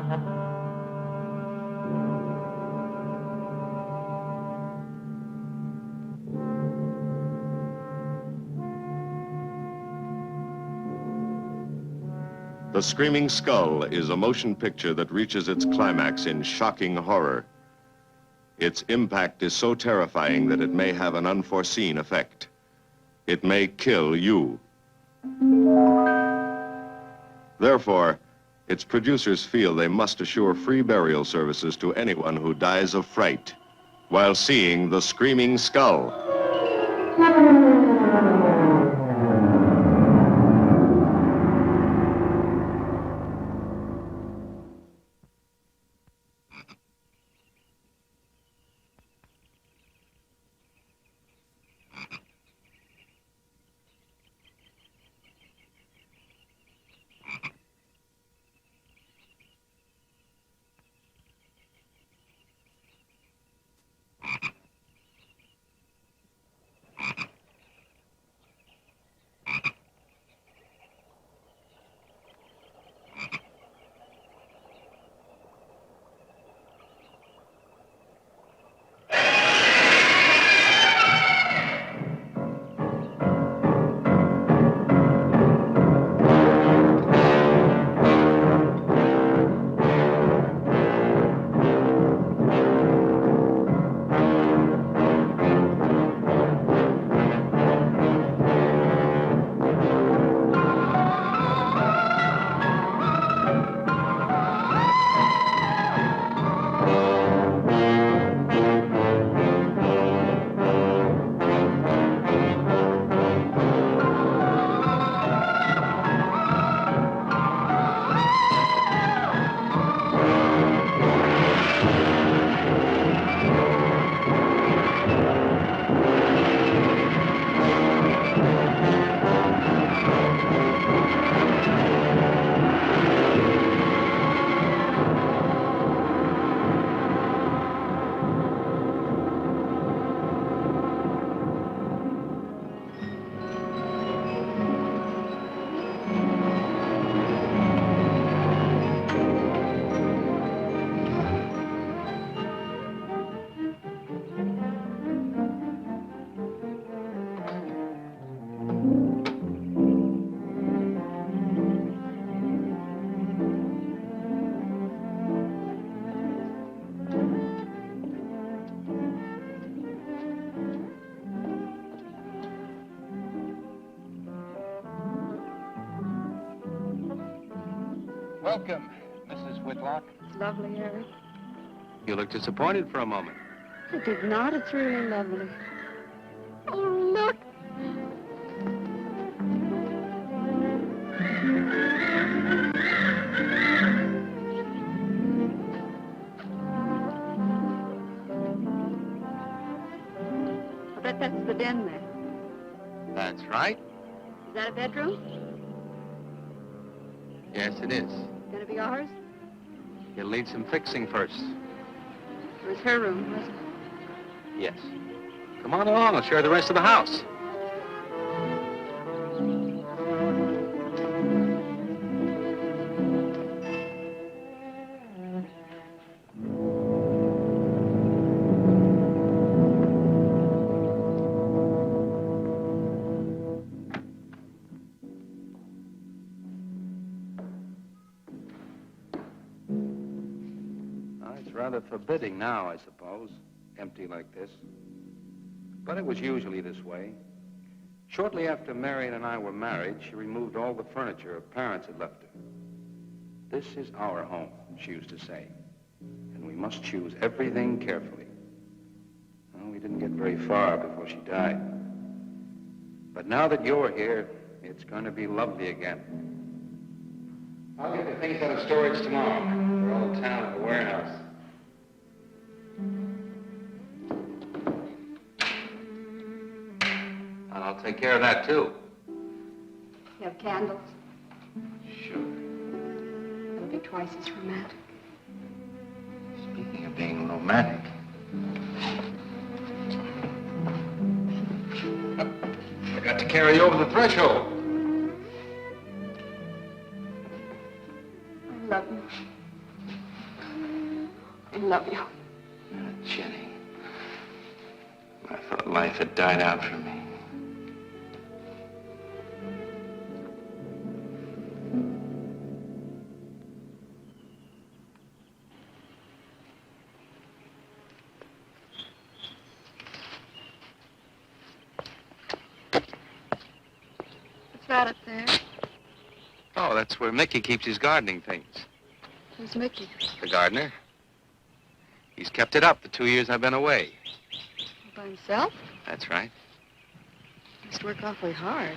The Screaming Skull is a motion picture that reaches its climax in shocking horror. Its impact is so terrifying that it may have an unforeseen effect. It may kill you. Therefore, its producers feel they must assure free burial services to anyone who dies of fright while seeing The Screaming Skull. Welcome, Mrs. Whitlock. It's lovely, Harry. You look disappointed for a moment. I did not. It's really lovely. Oh, look. I bet that's the den there. That's right. Is that a bedroom? Yes, it is. Gonna be ours? You'll need some fixing first. It was her room, wasn't it? Yes. Come on along. I'll show you the rest of the house. Rather forbidding now, I suppose, empty like this. But it was usually this way. Shortly after Marion and I were married, she removed all the furniture her parents had left her. This is our home, she used to say, and we must choose everything carefully. Well, we didn't get very far before she died. But now that you're here, it's going to be lovely again. I'll get the things out of storage tomorrow. They're all in town at the warehouse. And I'll take care of that, too. You have candles? Sure. It'll be twice as romantic. Speaking of being romantic. I got to carry you over the threshold. I love you. love you. Jenny, I thought life had died out for me. What's that up there? Oh, that's where Mickey keeps his gardening things. Who's Mickey? The gardener. He's kept it up the 2 years I've been away. By himself? That's right. He must work awfully hard.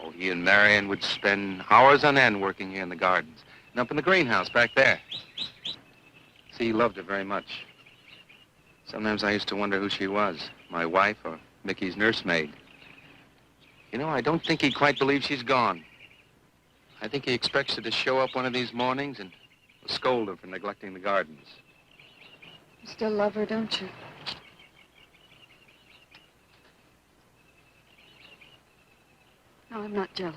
Oh, he and Marion would spend hours on end working here in the gardens and up in the greenhouse back there. See, he loved her very much. Sometimes I used to wonder who she was, my wife or Mickey's nursemaid. You know, I don't think he quite believes she's gone. I think he expects her to show up one of these mornings and scold her for neglecting the gardens. You still love her, don't you? No, I'm not jealous.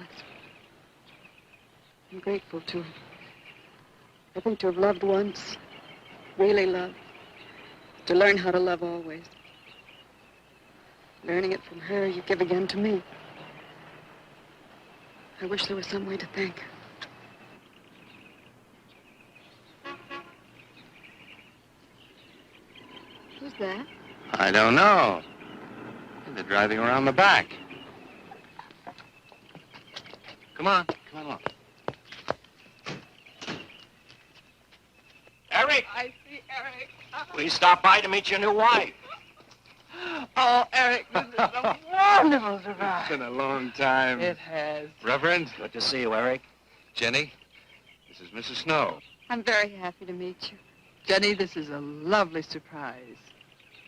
I'm grateful to her. I think to have loved once, really loved, to learn how to love always. Learning it from her, you give again to me. I wish there was some way to thank her. Who's that? I don't know. They're driving around the back. Come on along. Eric, I see Eric. please stop by to meet your new wife. Oh, Eric, this is a wonderful surprise. It's been a long time. It has. Reverend, Good to see you, Eric. Jenny, this is Mrs. Snow. I'm very happy to meet you. Jenny, this is a lovely surprise.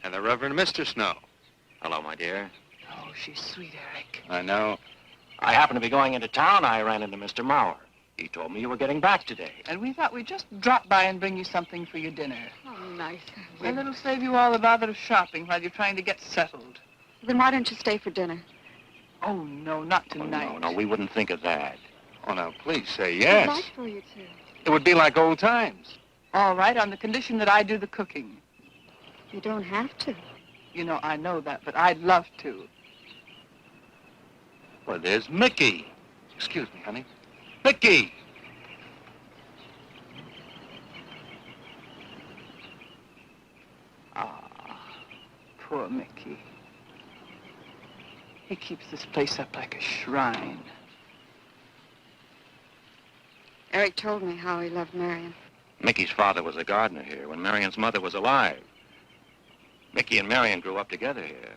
And the Reverend Mr. Snow. Hello, my dear. Oh, she's sweet, Eric. I know. I happened to be going into town. I ran into Mr. Mauer. He told me you were getting back today. And we thought we'd just drop by and bring you something for your dinner. Oh, nice. And it'll save you all the bother of shopping while you're trying to get settled. Then why don't you stay for dinner? Oh, no, not Oh, tonight. no, we wouldn't think of that. Oh, now, please say I'd yes. like for you to. It would be like old times. All right, on the condition that I do the cooking. You don't have to. You know, I know that, but I'd love to. Well, there's Mickey. Excuse me, honey. Mickey! Ah, poor Mickey. He keeps this place up like a shrine. Eric told me how he loved Marion. Mickey's father was a gardener here when Marion's mother was alive. Mickey and Marion grew up together here.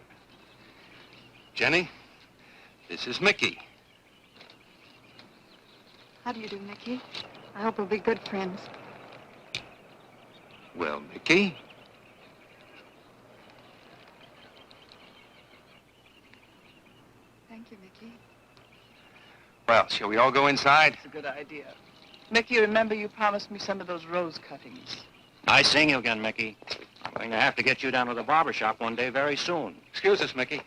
Jenny, this is Mickey. How do you do, Mickey? I hope we'll be good friends. Well, Mickey, Thank you, Mickey. well, shall we all go inside? It's a good idea. Mickey, remember you promised me some of those rose cuttings. Nice seeing you again, Mickey. I'm going to have to get you down to the barber shop one day very soon. Excuse us, Mickey.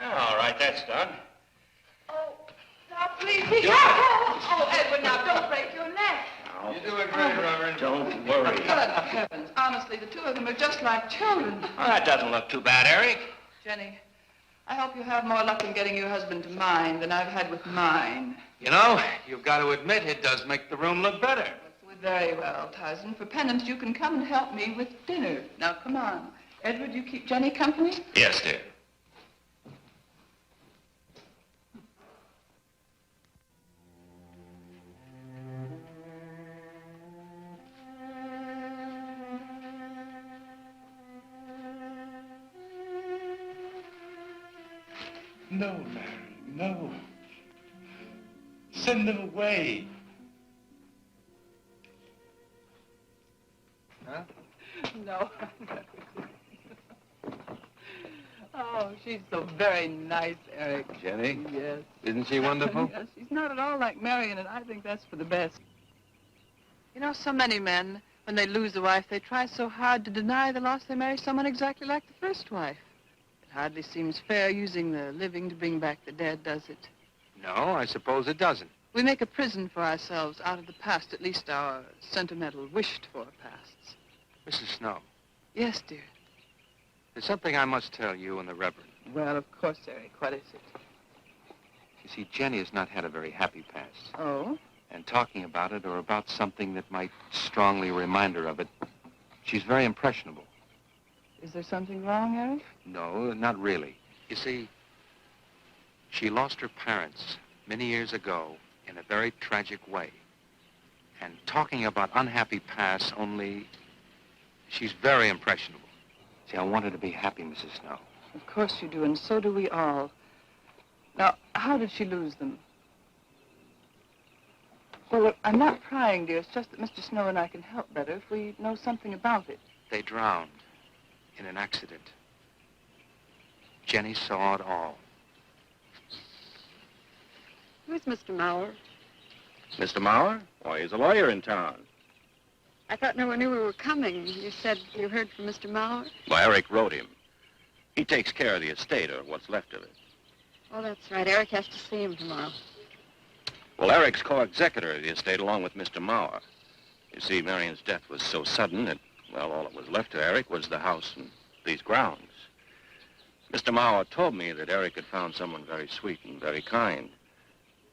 All right, that's done. Oh, now please be careful. Oh, Edward, now don't break your neck. You're doing great, Reverend. Don't worry. Good heavens. Honestly, the two of them are just like children. Well, that doesn't look too bad, Eric. Jenny, I hope you have more luck in getting your husband to mine than I've had with mine. You know, you've got to admit it does make the room look better. Very well, Hudson. For penance, you can come and help me with dinner. Now, come on. Edward, you keep Jenny company? Yes, dear. No, Mary, no. Send them away. Huh? No. Oh, she's so very nice, Eric. Jenny? Yes. Isn't she wonderful? Yes, she's not at all like Marion, and I think that's for the best. You know, so many men, when they lose a wife, they try so hard to deny the loss they marry someone exactly like the first wife. It hardly seems fair using the living to bring back the dead, does it? No, I suppose it doesn't. We make a prison for ourselves out of the past, at least our sentimental, wished-for pasts. Mrs. Snow, Yes, dear. there's something I must tell you and the Reverend. Well, of course, Eric. What is it? You see, Jenny has not had a very happy past. Oh? And talking about it or about something that might strongly remind her of it, she's very impressionable. Is there something wrong, Eric? No, not really. You see, she lost her parents many years ago in a very tragic way. And talking about unhappy pasts only, she's very impressionable. See, I want her to be happy, Mrs. Snow. Of course you do, and so do we all. Now, how did she lose them? Well, look, I'm not prying, dear. It's just that Mr. Snow and I can help better if we know something about it. They drowned in an accident. Jenny saw it all. Who's Mr. Mauer? Mr. Mauer? Why, he's a lawyer in town. I thought no one knew we were coming. You said you heard from Mr. Mauer? Well, Eric wrote him. He takes care of the estate, or what's left of it. Oh, that's right. Eric has to see him tomorrow. Well, Eric's co-executor of the estate along with Mr. Mauer. You see, Marion's death was so sudden that, well, all that was left to Eric was the house and these grounds. Mr. Mauer told me that Eric had found someone very sweet and very kind,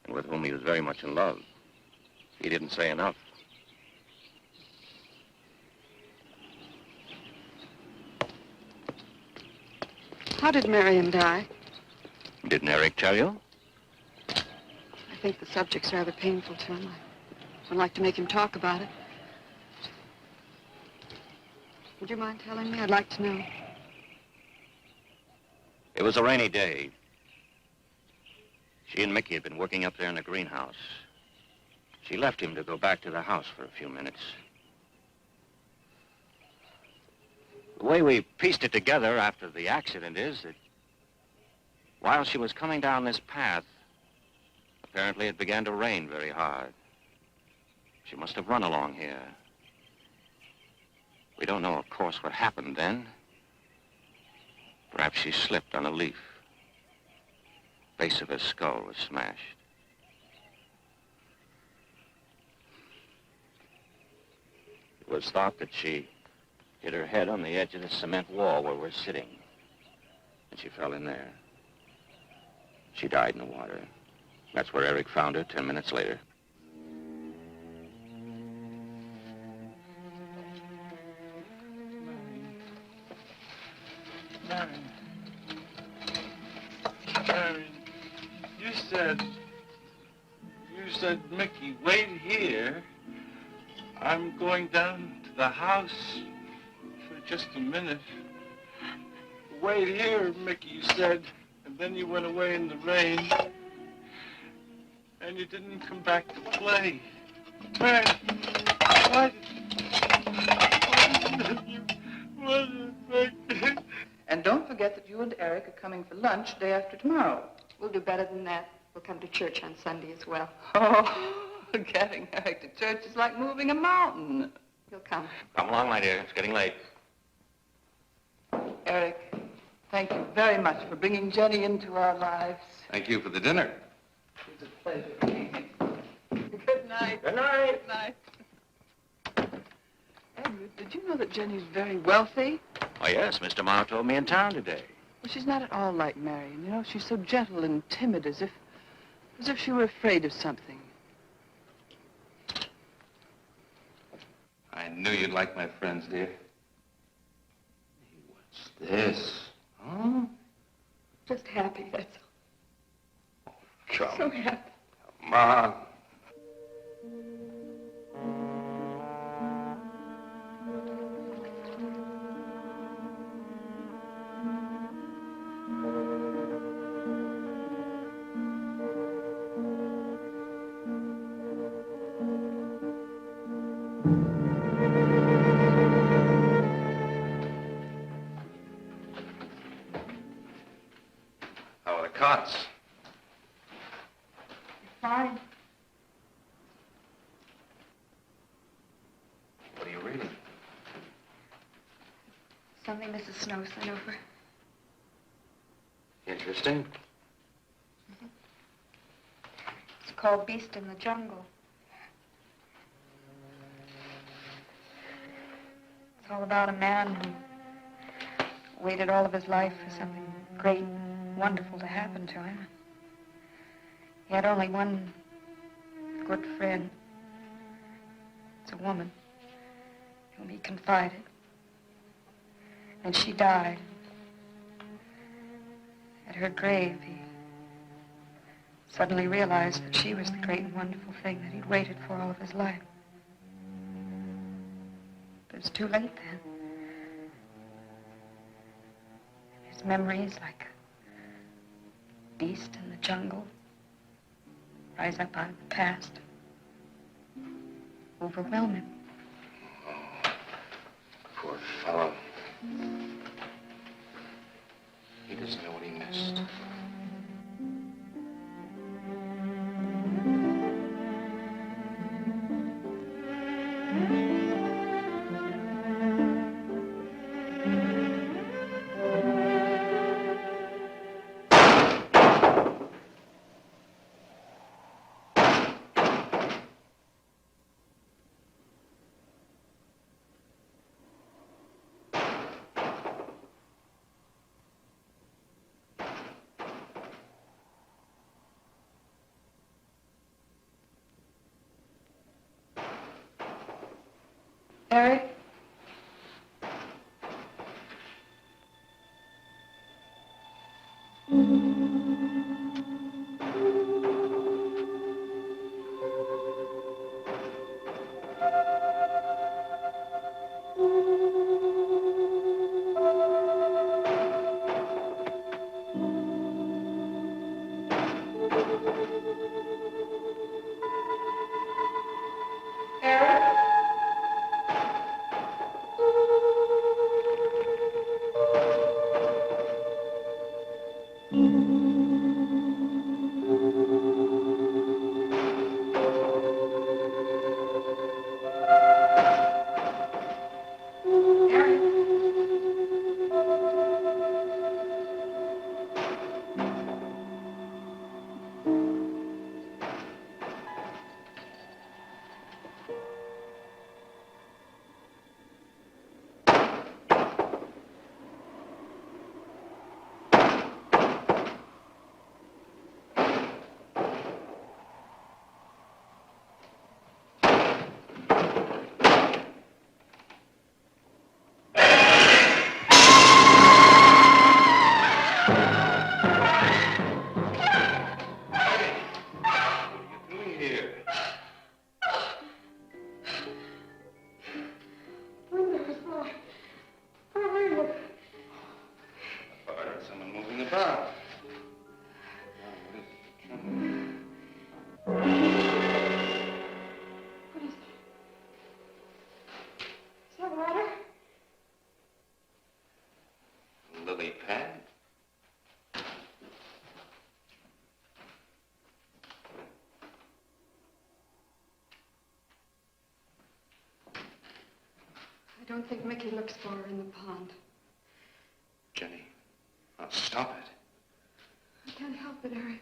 and with whom he was very much in love. He didn't say enough. How did Marion die? Didn't Eric tell you? I think the subject's rather painful to him. I don't like to make him talk about it. Would you mind telling me? I'd like to know. It was a rainy day. She and Mickey had been working up there in the greenhouse. She left him to go back to the house for a few minutes. The way we pieced it together after the accident is that while she was coming down this path, apparently it began to rain very hard. She must have run along here. We don't know, of course, what happened then. Perhaps she slipped on a leaf. Base of her skull was smashed. It was thought that she hit her head on the edge of the cement wall where we're sitting. And she fell in there. She died in the water. That's where Eric found her 10 minutes later. Marion, you said, Mickey, wait here. I'm going down to the house for just a minute. Wait here, Mickey, you said, and then you went away in the rain, and you didn't come back to play. Man, what? And don't forget that you and Eric are coming for lunch day after tomorrow. We'll do better than that. We'll come to church on Sunday as well. Oh, getting Eric to church is like moving a mountain. He'll come. Come along, my dear. It's getting late. Eric, thank you very much for bringing Jenny into our lives. Thank you for the dinner. It was a pleasure. Good night. Good night. Good night. Edward, did you know that Jenny's very wealthy? Oh, yes. Mr. Mauer told me in town today. Well, she's not at all like Marion. You know, she's so gentle and timid, as if she were afraid of something. I knew you'd like my friends, dear. Hey, what's this? Huh? Just happy, that's all. Come, So happy. come on. something Mrs. Snow sent over. Interesting. It's called Beast in the Jungle. It's all about a man who waited all of his life for something great, wonderful to happen to him. He had only one good friend. It's a woman whom he confided. And she died. At her grave, he suddenly realized that she was the great and wonderful thing that he'd waited for all of his life. But it was too late then. His memories, like a beast in the jungle, rise up out of the past, overwhelm him. Oh, poor fellow. He doesn't know what he missed. Eric? I don't think Mickey looks for her in the pond. Jenny, now stop it. I can't help it, Eric.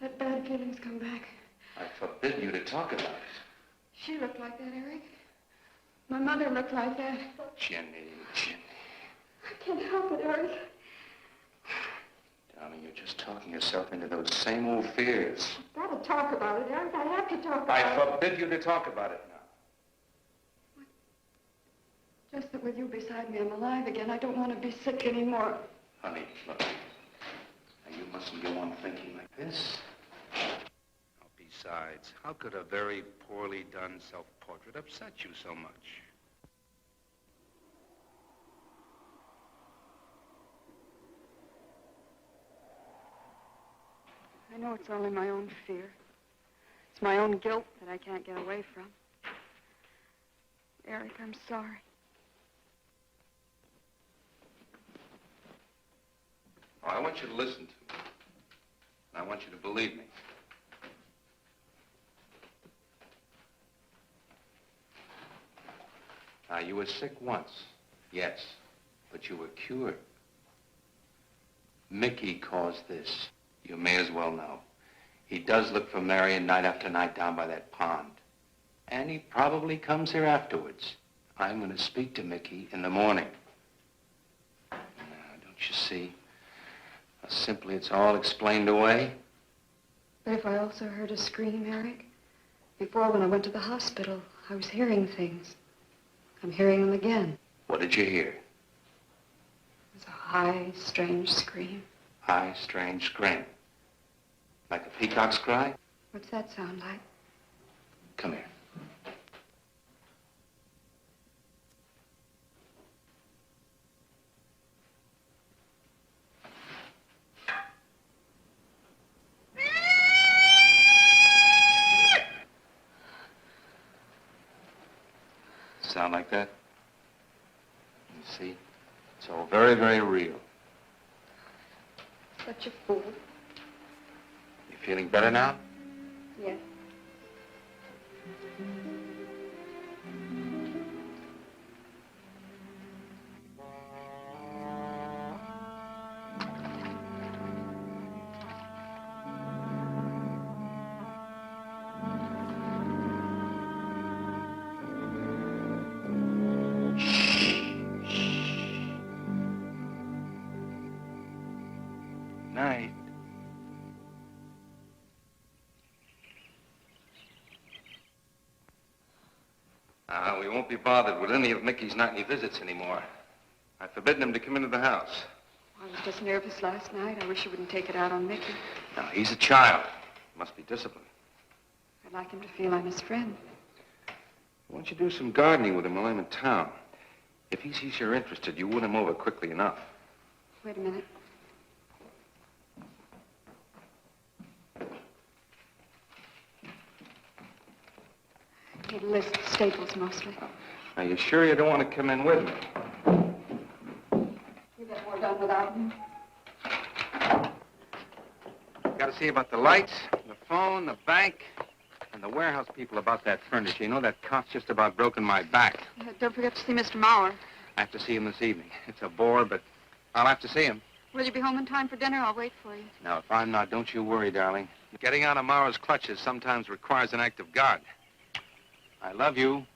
That bad feeling's come back. I forbid you to talk about it. She looked like that, Eric. My mother looked like that. Jenny. I can't help it, Eric. Darling, you're just talking yourself into those same old fears. I've got to talk about it, Eric. I have to talk about I it. forbid you to talk about it now. Just that with you beside me, I'm alive again. I don't want to be sick anymore. Honey, look. Now, you mustn't go on thinking like this. Besides, how could a very poorly done self-portrait upset you so much? I know it's only my own fear. It's my own guilt that I can't get away from. Eric, I'm sorry. Oh, I want you to listen to me. And I want you to believe me. Now, you were sick once, yes. But you were cured. Mickey caused this. You may as well know. He does look for Marion night after night down by that pond. And he probably comes here afterwards. I'm going to speak to Mickey in the morning. Now, don't you see? Simply, it's all explained away. But if I also heard a scream, Eric? Before, when I went to the hospital, I was hearing things. I'm hearing them again. What did you hear? It was a high, strange scream. High, strange scream. Like a peacock's cry? What's that sound like? Come here. Sound like that? You see? It's all very, very real. Such a fool. You feeling better now? Yes. Night. We won't be bothered with any of Mickey's nightly visits anymore. I've forbidden him to come into the house. I was just nervous last night. I wish you wouldn't take it out on Mickey. Now, he's a child. Must be disciplined. I'd like him to feel I'm his friend. Why don't you do some gardening with him while I'm in town? If he sees you're interested, you win him over quickly enough. Wait a minute. I need a list of staples, mostly. Are you sure you don't want to come in with me? You get more done without me. Got to see about the lights, the phone, the bank, and the warehouse people about that furniture. You know, that cop's just about broken my back. Don't forget to see Mr. Mauer. I have to see him this evening. It's a bore, but I'll have to see him. Will you be home in time for dinner? I'll wait for you. Now, if I'm not, don't you worry, darling. Getting out of Mauer's clutches sometimes requires an act of God. I love you.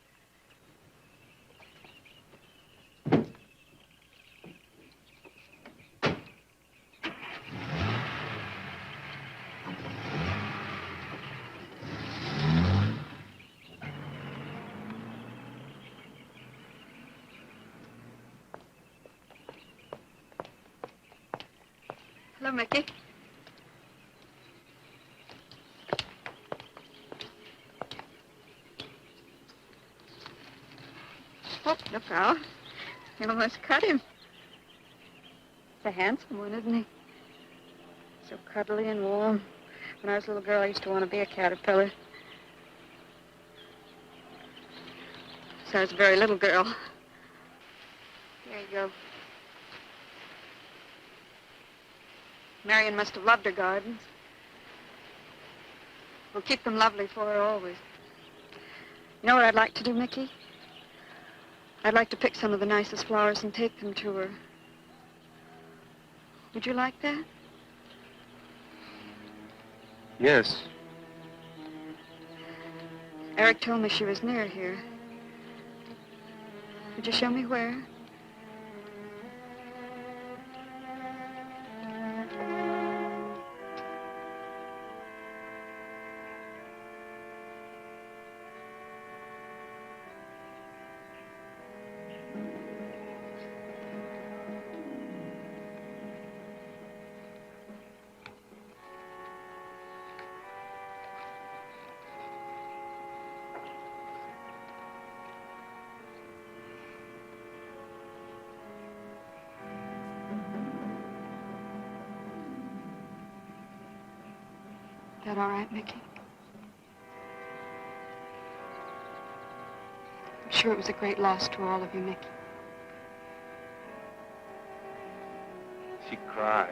Hello, Mickey. Oh, look out. You almost cut him. It's a handsome one, isn't he? So cuddly and warm. When I was a little girl, I used to want to be a caterpillar. So I was a very little girl. There you go. Marion must have loved her gardens. We'll keep them lovely for her always. You know what I'd like to do, Mickey? I'd like to pick some of the nicest flowers and take them to her. Would you like that? Yes. Eric told me she was near here. Would you show me where? That all right, Mickey? I'm sure it was a great loss to all of you, Mickey. She cries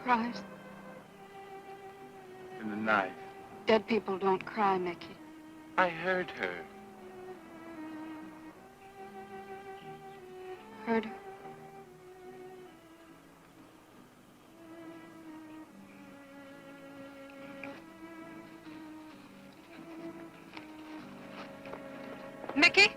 Cries? in the night. Dead people don't cry, Mickey. I heard her. Heard her. Mickey?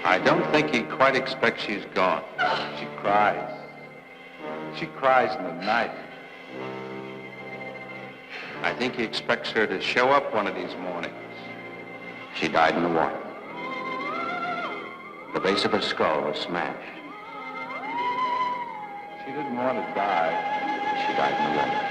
I don't think he quite expects she's gone. She cries. She cries in the night. I think he expects her to show up one of these mornings. She died in the water. The base of her skull was smashed. She didn't want to die. She died in the water.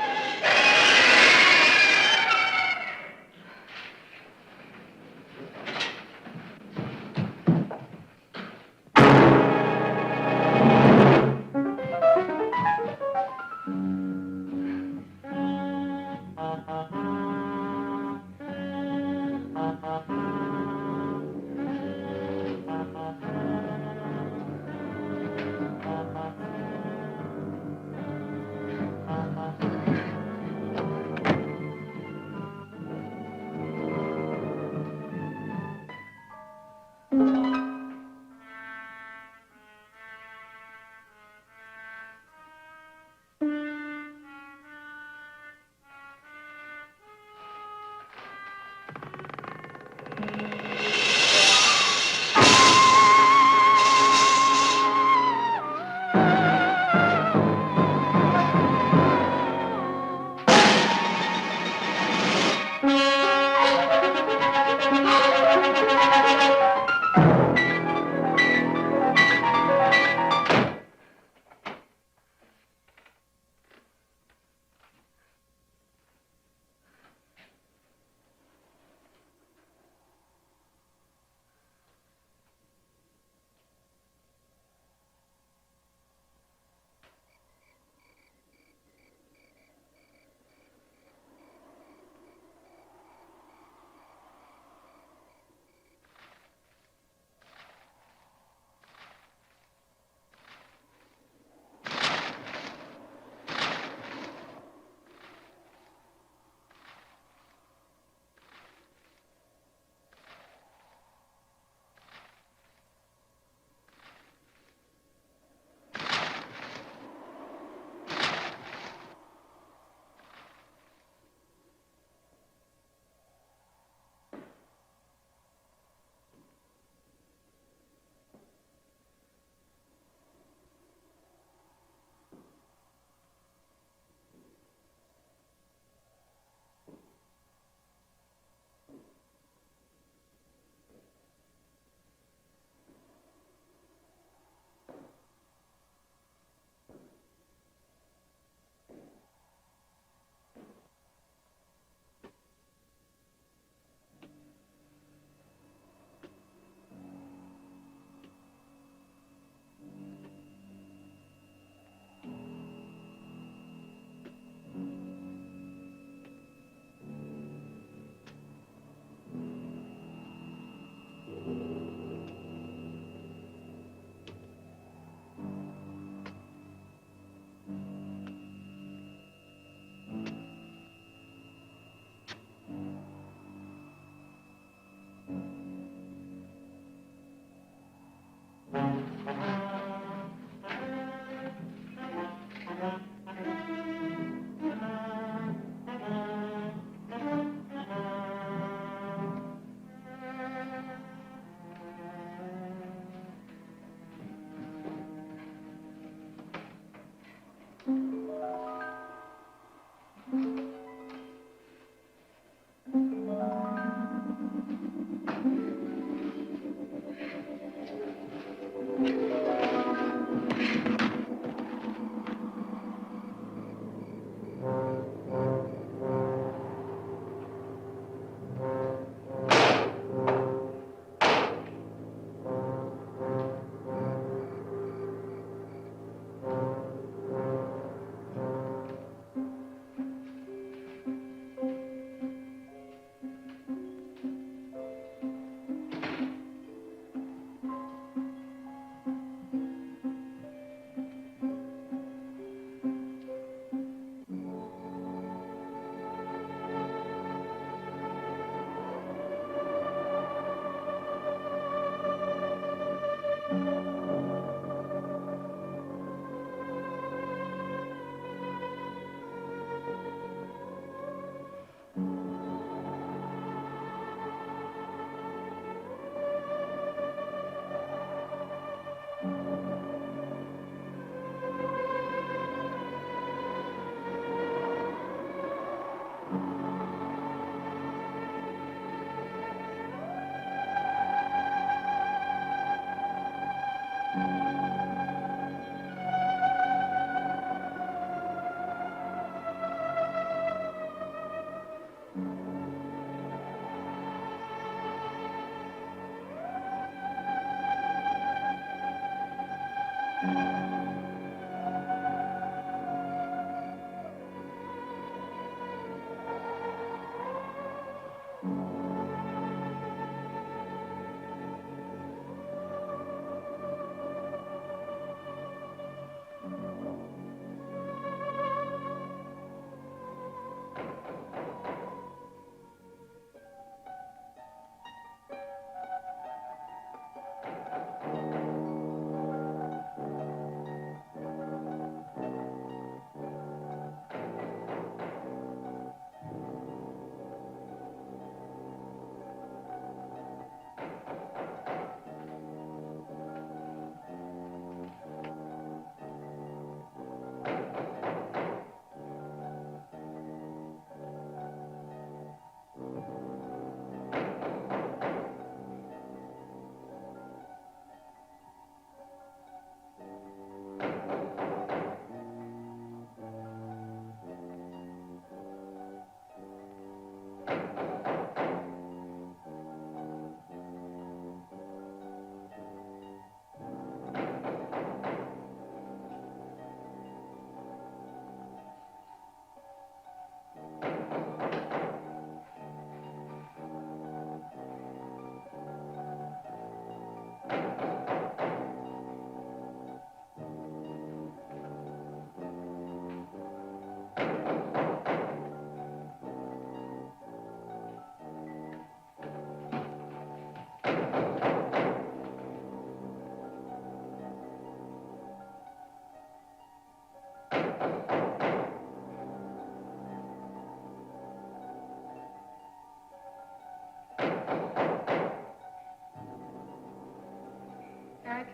Eric?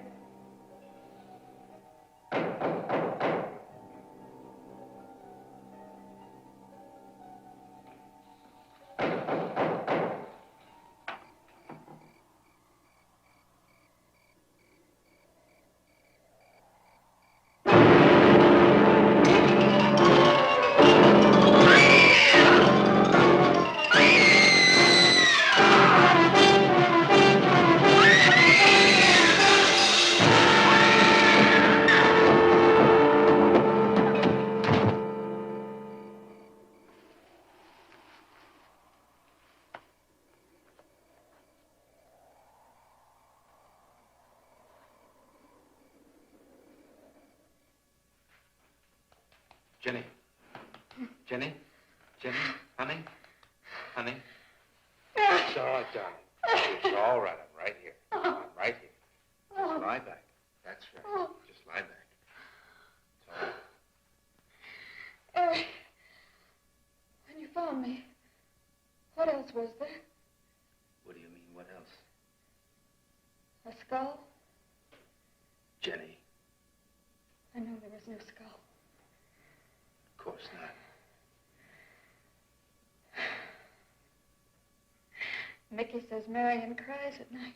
Jenny. Jenny? Jenny? Honey? Honey? It's all right, darling. It's all right. I'm right here. I'm right here. Just lie back. That's right. Just lie back. It's all right. Eric, when you found me, what else was there? What do you mean, what else? A skull? Jenny, I know there was no skull. of course not. Mickey says Marion cries at night.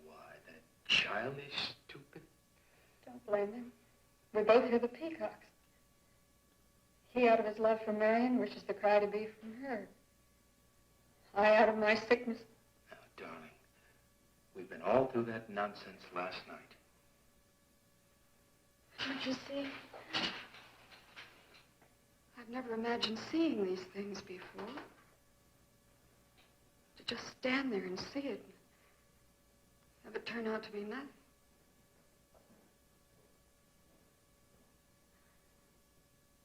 Why, that childish, stupid... Don't blame him. We both hear the peacocks. He, out of his love for Marion, wishes the cry to be from her. I, out of my sickness. Now, darling, we've been all through that nonsense last night. Don't you see? I've never imagined seeing these things before. To just stand there and see it. Have it turn out to be nothing.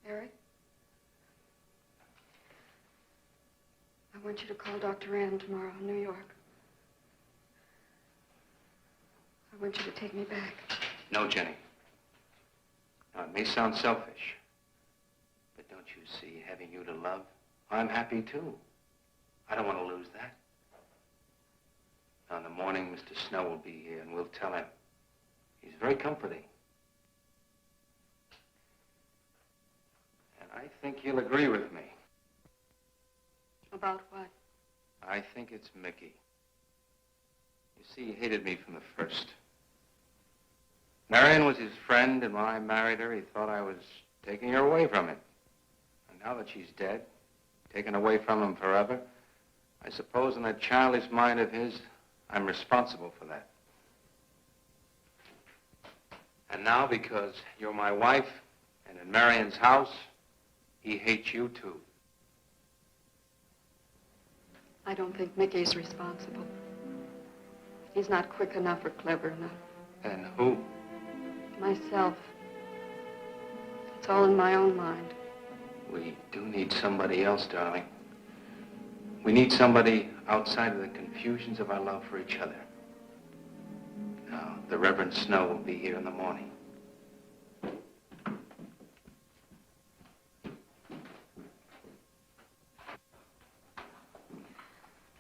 Eric? I want you to call Dr. Ann tomorrow in New York. I want you to take me back. No, Jenny. Now, it may sound selfish, but don't you see, having you to love, I'm happy too. I don't want to lose that. Now, in the morning, Mr. Snow will be here, and we'll tell him. He's very comforting. And I think he'll agree with me. About what? I think it's Mickey. You see, he hated me from the first. Marion was his friend, and when I married her, he thought I was taking her away from him. And now that she's dead, taken away from him forever, I suppose in that childish mind of his, I'm responsible for that. And now, because you're my wife, and in Marion's house, he hates you too. I don't think Mickey's responsible. He's not quick enough or clever enough. And who? Myself. It's all in my own mind. We do need somebody else, darling. We need somebody outside of the confusions of our love for each other. Now, the Reverend Snow will be here in the morning.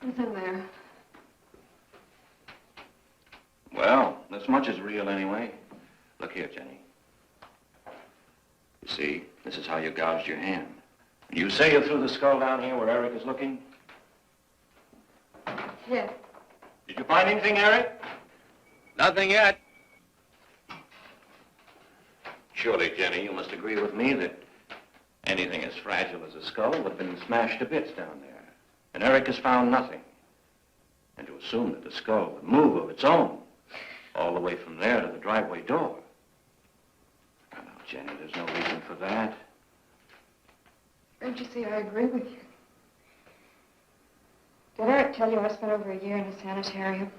Who's in there? Well, this much is real anyway. Look here, Jenny. You see, this is how you gouged your hand. You say you threw the skull down here where Eric is looking? Yes. Did you find anything, Eric? Nothing yet. Surely, Jenny, you must agree with me that anything as fragile as a skull would have been smashed to bits down there. And Eric has found nothing. And to assume that the skull would move of its own, all the way from there to the driveway door. Now, Jenny, there's no reason for that. Don't you see, I agree with you. Did Eric tell you I spent over a year in a sanitarium?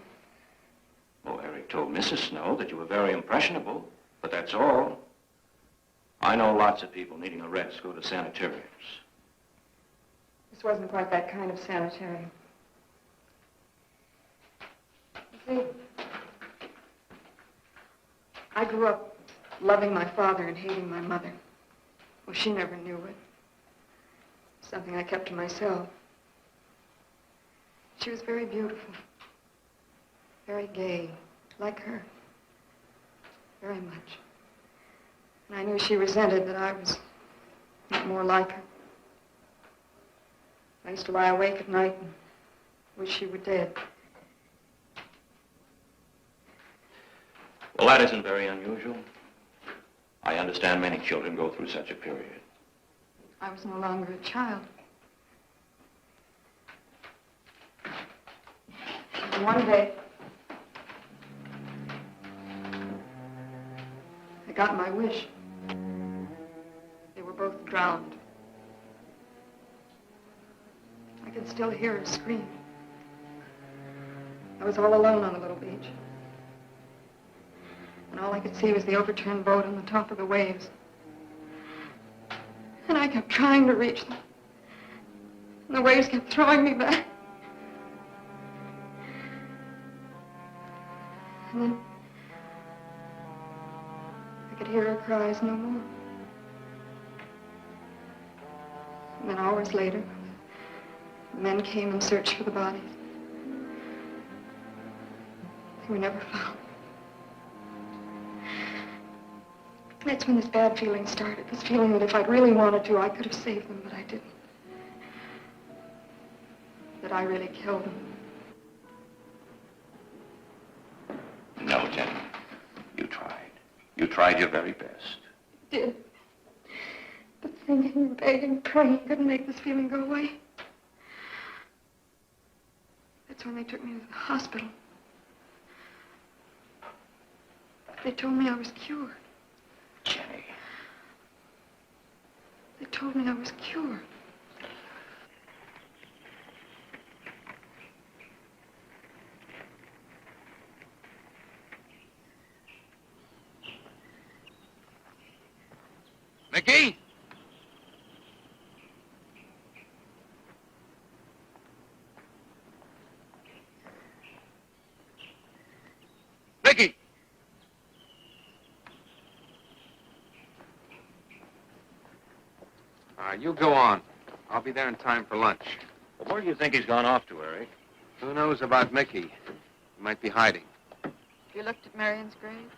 Oh, Eric Eric told Mrs. Snow that you were very impressionable, but that's all. I know lots of people needing a rest go to sanitariums. This wasn't quite that kind of sanitarium. You see, I grew up loving my father and hating my mother. Well, she never knew it. Something I kept to myself. She was very beautiful. Very gay, like her. Very much. And I knew she resented that I was not more like her. I used to lie awake at night and wish she were dead. Well, that isn't very unusual. I understand many children go through such a period. I was no longer a child. And one day, I got my wish. They were both drowned. I can still hear her scream. I was all alone on the little beach. And all I could see was the overturned boat on the top of the waves. And I kept trying to reach them. And the waves kept throwing me back. And then I could hear her cries no more. And then hours later, the men came and searched for the bodies. They were never found. That's when this bad feeling started, this feeling that if I'd really wanted to, I could have saved them, but I didn't. That I really killed them. No, Jenny. You tried. You tried your very best. I did. But thinking and begging and praying couldn't make this feeling go away. That's when they took me to the hospital. They told me I was cured. Jenny. They told me I was cured. Mickey? Mickey! You go on. I'll be there in time for lunch. Well, where do you think he's gone off to, Eric? Who knows about Mickey? He might be hiding. You looked at Marion's grave?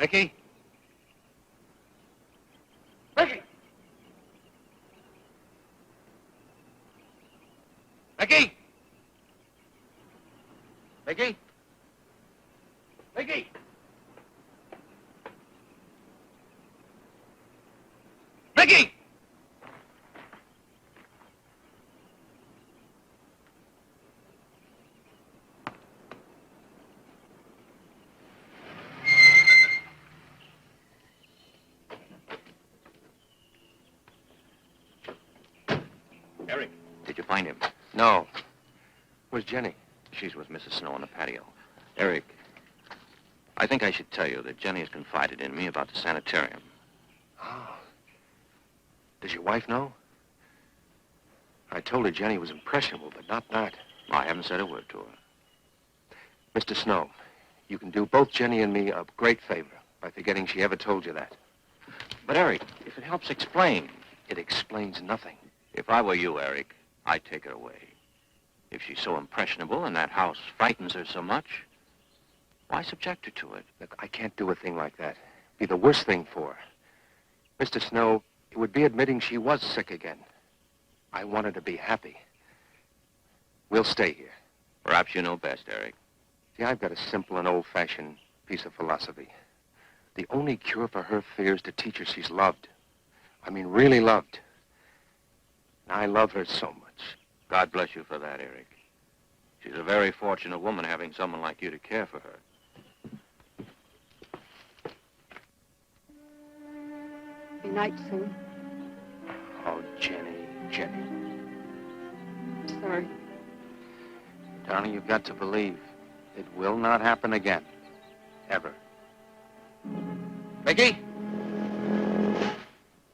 Mickey? Mickey! Mickey! Mickey? Mickey! Mickey! Eric, did you find him? No. Where's Jenny? She's with Mrs. Snow on the patio. Eric, I think I should tell you that Jenny has confided in me about the sanitarium. Oh. Does your wife know? I told her Jenny was impressionable, but not that. I haven't said a word to her. Mr. Snow, you can do both Jenny and me a great favor by forgetting she ever told you that. But, Eric, if it helps explain. It explains nothing. If I were you, Eric, I'd take her away. If she's so impressionable and that house frightens her so much, Why subject her to it? Look, I can't do a thing like that. It'd be the worst thing for her. Mr. Snow, it would be admitting she was sick again. I want her to be happy. We'll stay here. Perhaps you know best, Eric. See, I've got a simple and old-fashioned piece of philosophy. The only cure for her fear is to teach her she's loved. I mean, really loved. And I love her so much. God bless you for that, Eric. She's a very fortunate woman having someone like you to care for her. Be night soon. Oh, Jenny, Jenny. Sorry. Darling, you've got to believe it will not happen again. Ever. Peggy?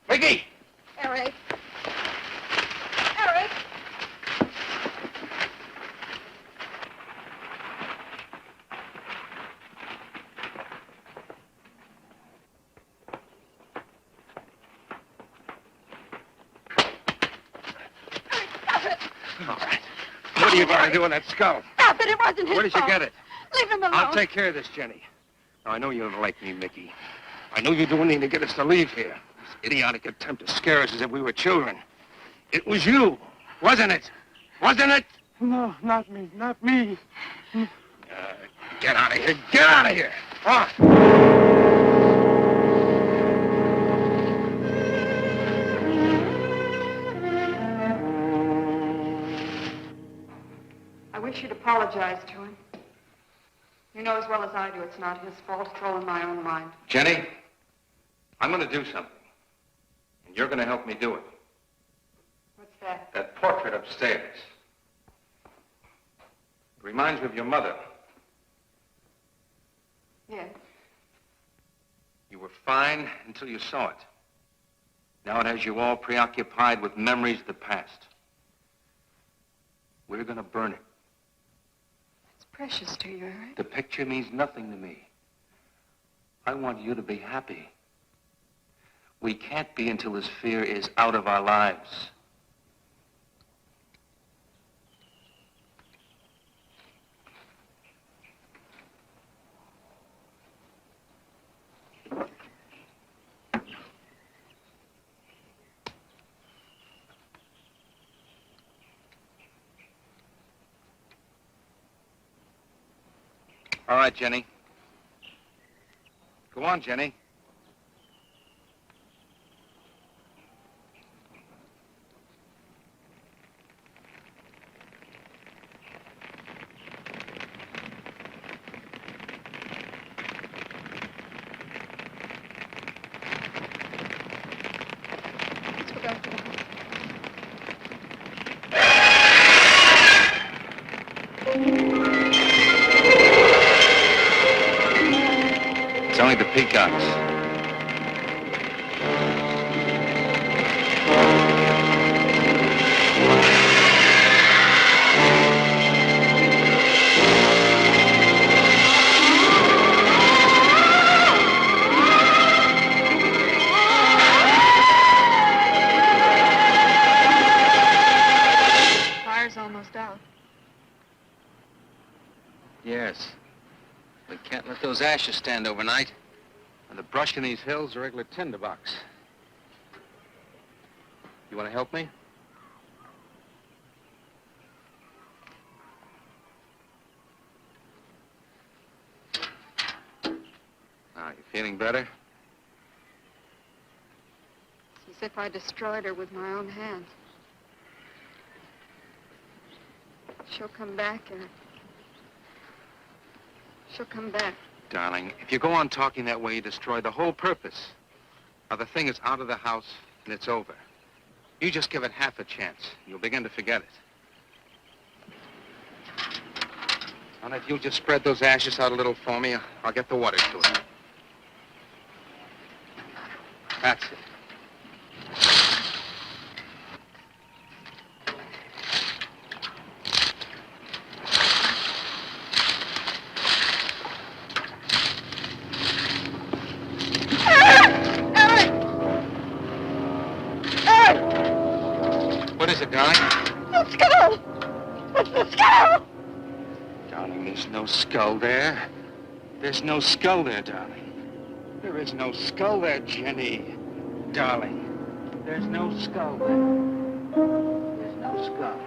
Peggy! Eric. Eric! All right. What are you going to do with that skull? Stop it, it wasn't his Where did you fault. get it? Leave him alone. I'll take care of this, Jenny. Now, I know you don't like me, Mickey. I know you do anything to get us to leave here. This idiotic attempt to scare us as if we were children. It was you, wasn't it? Wasn't it? No, not me, not me. Get out of here. Get out of here. Come on. I wish you'd apologize to him. You know as well as I do it's not his fault. It's all in my own mind. Jenny, I'm going to do something. And you're going to help me do it. What's that? That portrait upstairs. It reminds me of your mother. Yes. You were fine until you saw it. Now it has you all preoccupied with memories of the past. We're going to burn it. It's precious to you, Eric. The picture means nothing to me. I want you to be happy. We can't be until this fear is out of our lives. All right, Jenny. Go on, Jenny. Let's go back to the house. It's only the peacocks. Fire's almost out. Yes. We can't let those ashes stand overnight. And the brush in these hills are a regular tinderbox. You want to help me? Now, you feeling better? It's as if I destroyed her with my own hands. She'll come back, Eric. She'll come back. Darling, if you go on talking that way, you destroy the whole purpose. Now, the thing is out of the house, and it's over. You just give it half a chance, and you'll begin to forget it. And if you'll just spread those ashes out a little for me, I'll get the water to it. That's it. What is it, darling? The skull! It's the skull! Darling, there's no skull there. There's no skull there, darling. There is no skull there, Jenny. Darling. There's no skull there. There's no skull.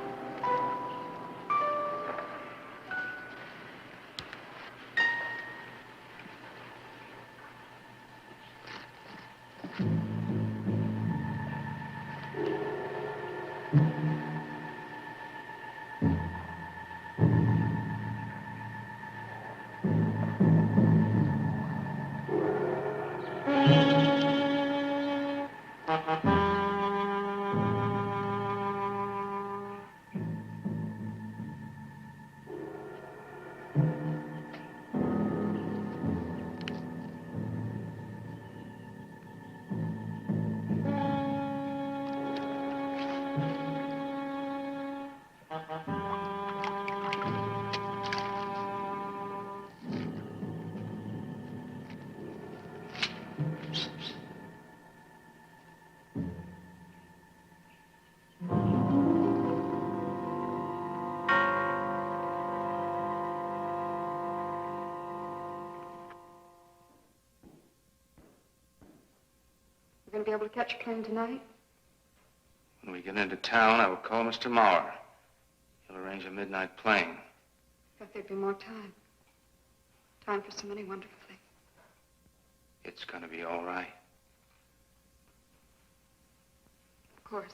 You going to be able to catch a plane tonight? When we get into town, I will call Mr. Maurer. He'll arrange a midnight plane. Thought there'd be more time. Time for so many wonderful things. It's gonna be all right. Of course.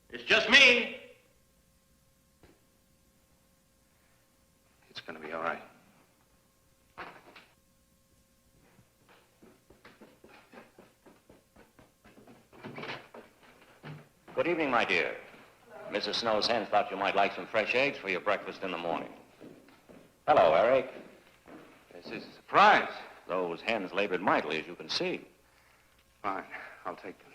It's just me. It's gonna be all right. Good evening, my dear. Mrs. Snow's hens thought you might like some fresh eggs for your breakfast in the morning. Hello, Eric. This is a surprise. Those hens labored mightily, as you can see. Fine, I'll take them.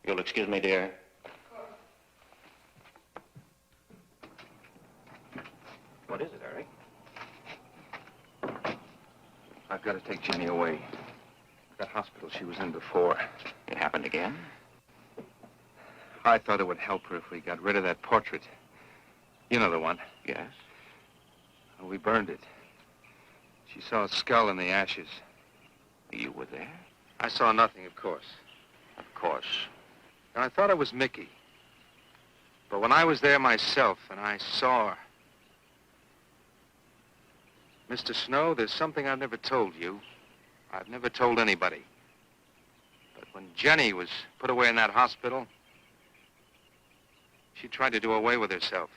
You'll excuse me, dear. What is it, Eric? I've got to take Jenny away. That hospital she was in before. It happened again? I thought it would help her if we got rid of that portrait. You know the one. Yes. Well, we burned it. She saw a skull in the ashes. You were there? I saw nothing, of course. Of course. And I thought it was Mickey. But when I was there myself and I saw her... Mr. Snow, there's something I've never told you. I've never told anybody. But when Jenny was put away in that hospital, she tried to do away with herself.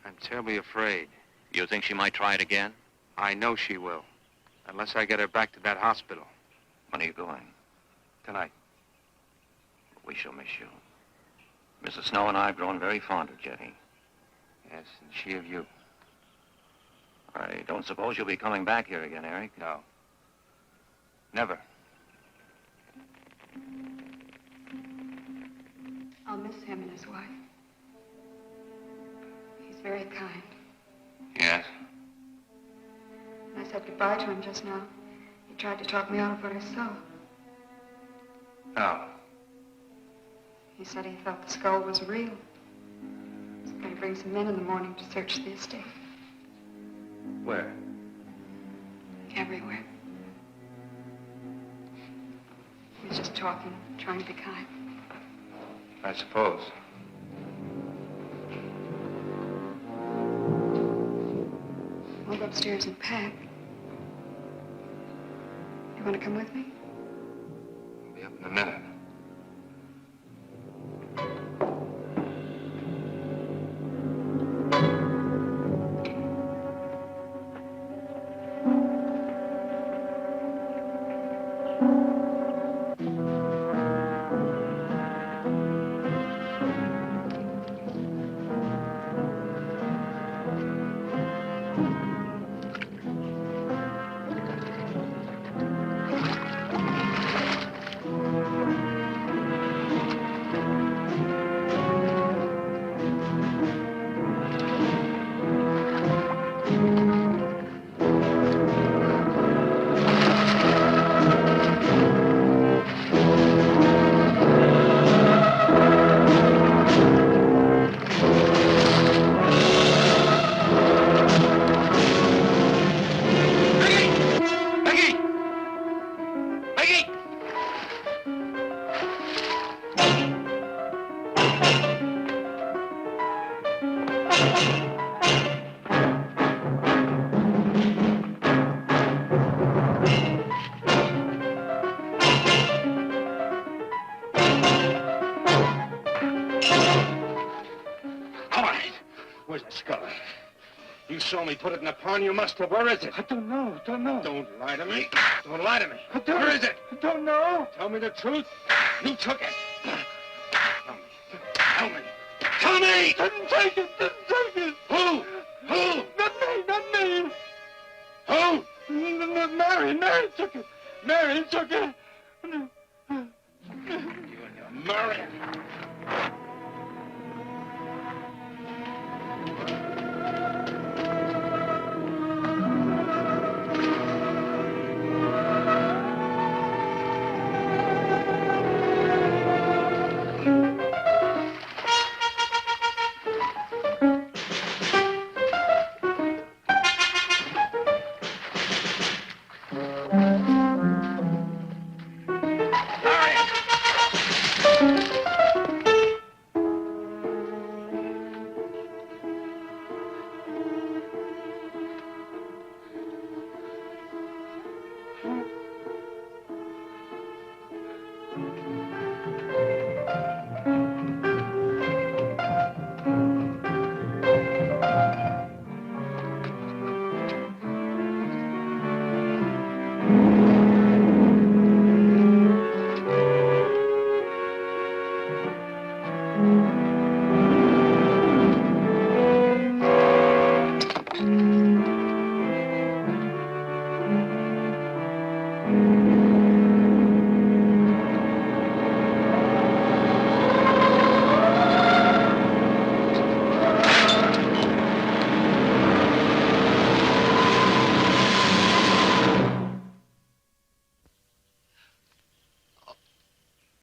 I'm terribly afraid. You think she might try it again? I know she will, unless I get her back to that hospital. When are you going? Tonight. We shall miss you. Mrs. Snow and I have grown very fond of Jenny. Yes, and she of you. I don't suppose you'll be coming back here again, Eric? No. Never. I'll miss him and his wife. He's very kind. Yes? When I said goodbye to him just now, he tried to talk me out of what I saw. No. He said he thought the skull was real. He's going to bring some men in the morning to search the estate. Where? Everywhere. He was just talking, trying to be kind. I suppose. I'll go upstairs and pack. You want to come with me? I'll be up in a minute. saw me put it in the pond. You must have. Where is it? I don't know. Don't lie to me. Don't lie to me. Where is it? I don't know. Tell me the truth. You took it. Tell me. Tell me! Didn't take it. Who? Not me. Who? Mary took it. Mary took it. You and your Mary.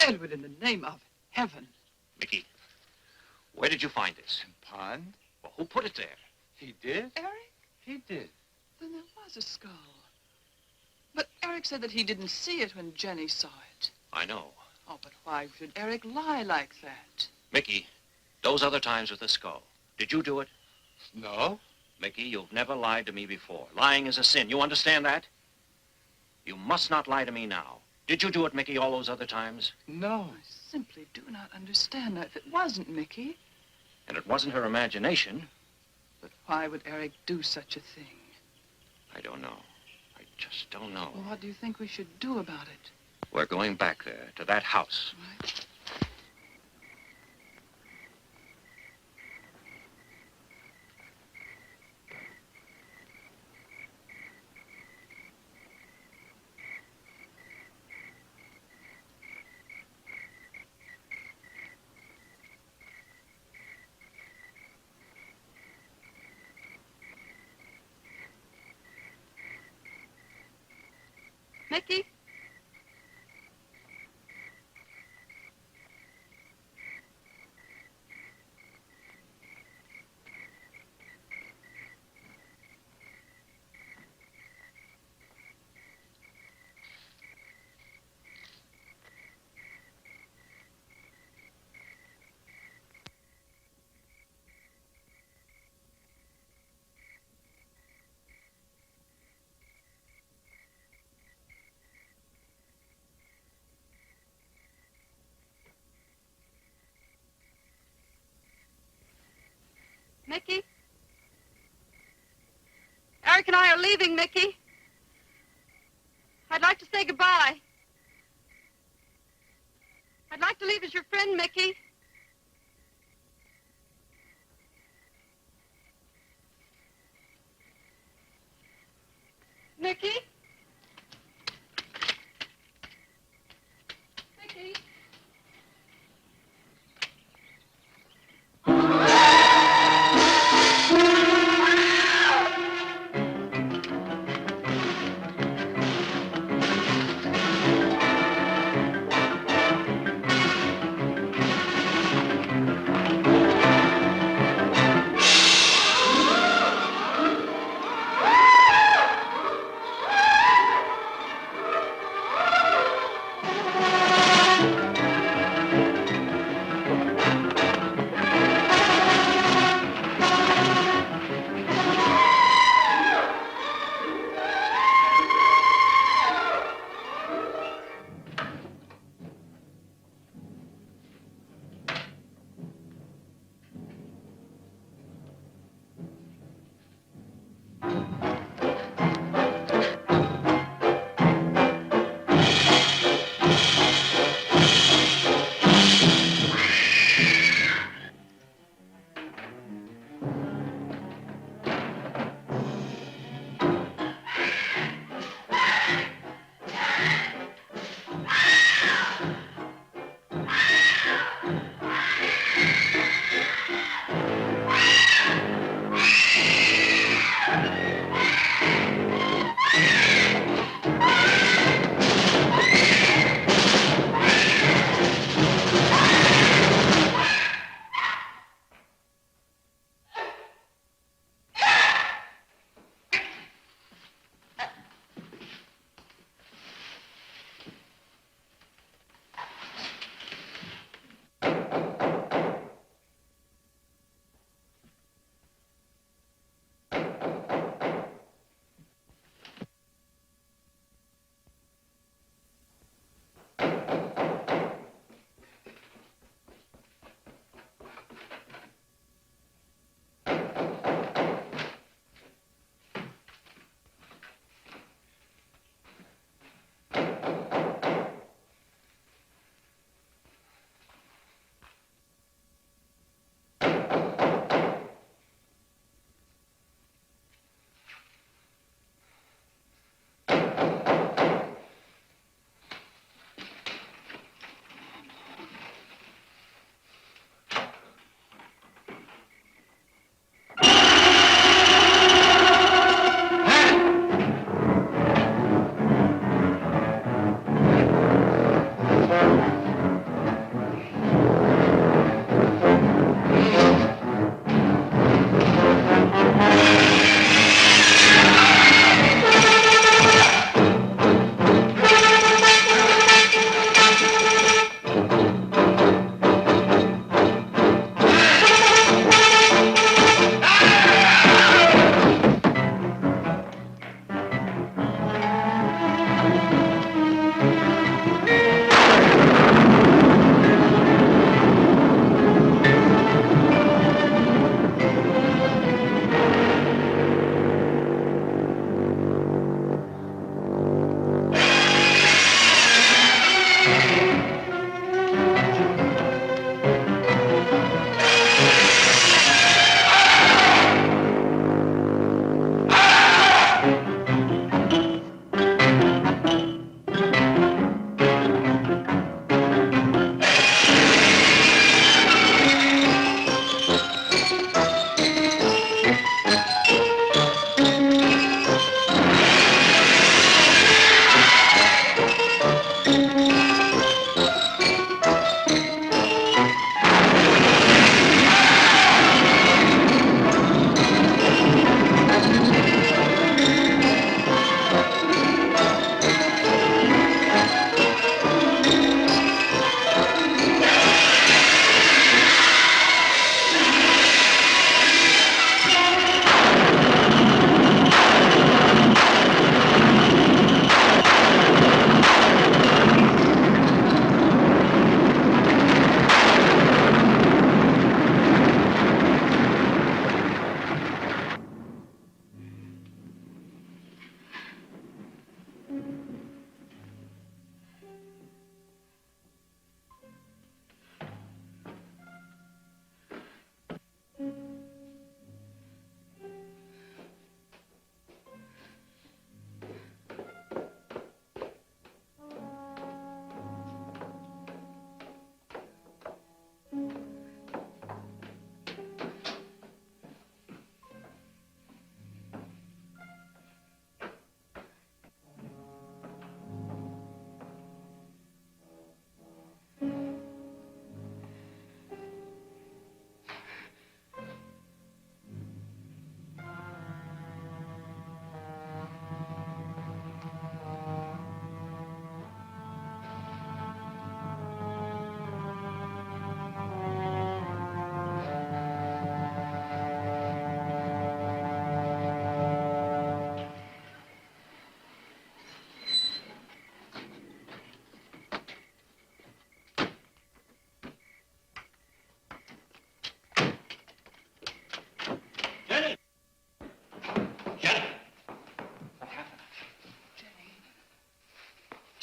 Edward, in the name of heaven. Mickey, where did you find this? Pond? Well, who put it there? He did? Eric? He did. Then there was a skull. But Eric said that he didn't see it when Jenny saw it. I know. Oh, but why should Eric lie like that? Mickey, those other times with the skull, did you do it? No. Mickey, you've never lied to me before. Lying is a sin. You understand that? You must not lie to me now. Did you do it, Mickey, all those other times? No. I simply do not understand that. If it wasn't Mickey, And it wasn't her imagination. but why would Eric do such a thing? I don't know. I just don't know. Well, what do you think we should do about it? We're going back there, to that house. Right? Mickey? Mickey? Eric and I are leaving, Mickey. I'd like to say goodbye. I'd like to leave as your friend, Mickey. Mickey? Mickey?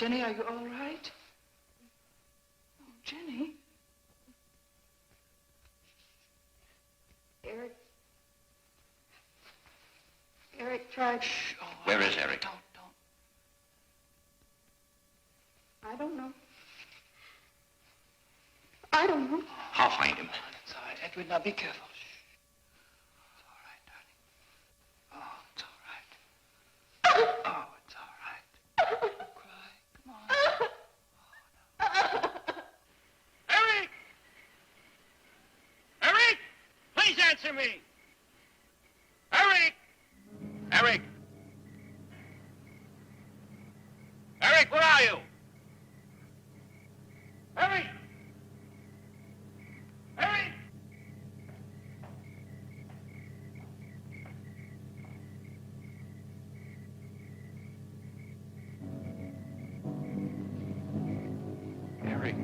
Jenny, are you all right? Oh, Jenny. Eric tried... Shh. Oh, Where is Eric? Don't. I don't know. I don't know. I'll find him. It's all right, Edward. Now be careful. Shh. It's all right, darling. Oh, it's all right. Oh, it's all right. Don't cry. Come on. Eric! Eric! Please answer me! Eric! Eric! Eric, where are you? Eric! Eric! Eric.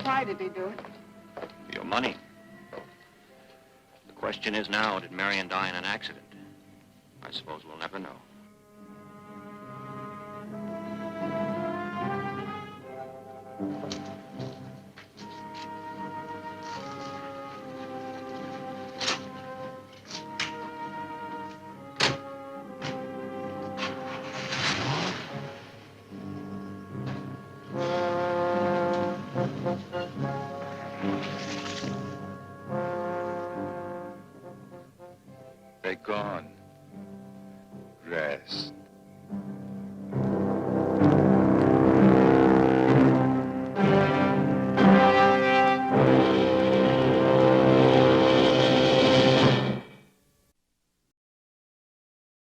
Why did he do it? For your money. The question is now, did Marion die in an accident? I suppose we'll never know.